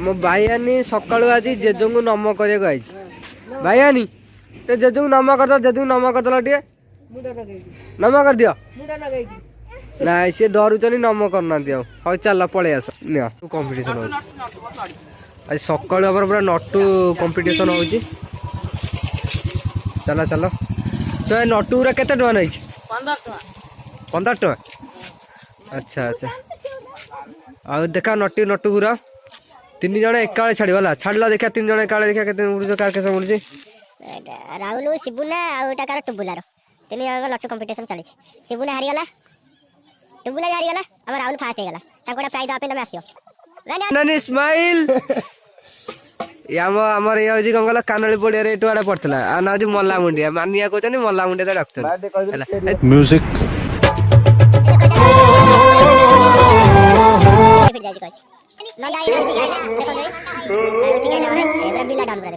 मो भाईयानी सकाळू आज जेजू को नम करके आई भाईयानी ते जेजू को नम कर जेजू को नम करदेल टे नम कर दियो ना सी डरुचनी नम करना हाँ चल पलि आस कंपिटिशन हो आज सकाळू पूरा नटू कंपिटिशन हो चल चल तो नटू गुरा केते टका नहीं 15 टका अच्छा अच्छा आ देखा नटी नटू गुरा 3 जन एका छाड़गला छाड़ला देखा 3 जन एका देखा केते मुड़ी कार केसे मुड़ी राहुल शिबुना आउटा कार टुबुलार 3 जन लट्टू कंपटीशन चली शिबुना हारी गला टुबुला हारी गला अब राहुल फास्ट हे गला ताकोडा प्राइज आपे तमे आसियो नानी स्माइल याम हमर ये होजी कंगला कानली पड़िया रे एटुआडा पड़तला आ नाजी मल्ला मुंडिया मानिया कहतनी मल्ला मुंडिया डॉक्टर म्यूजिक लंगाई देखो बिला डाउन कर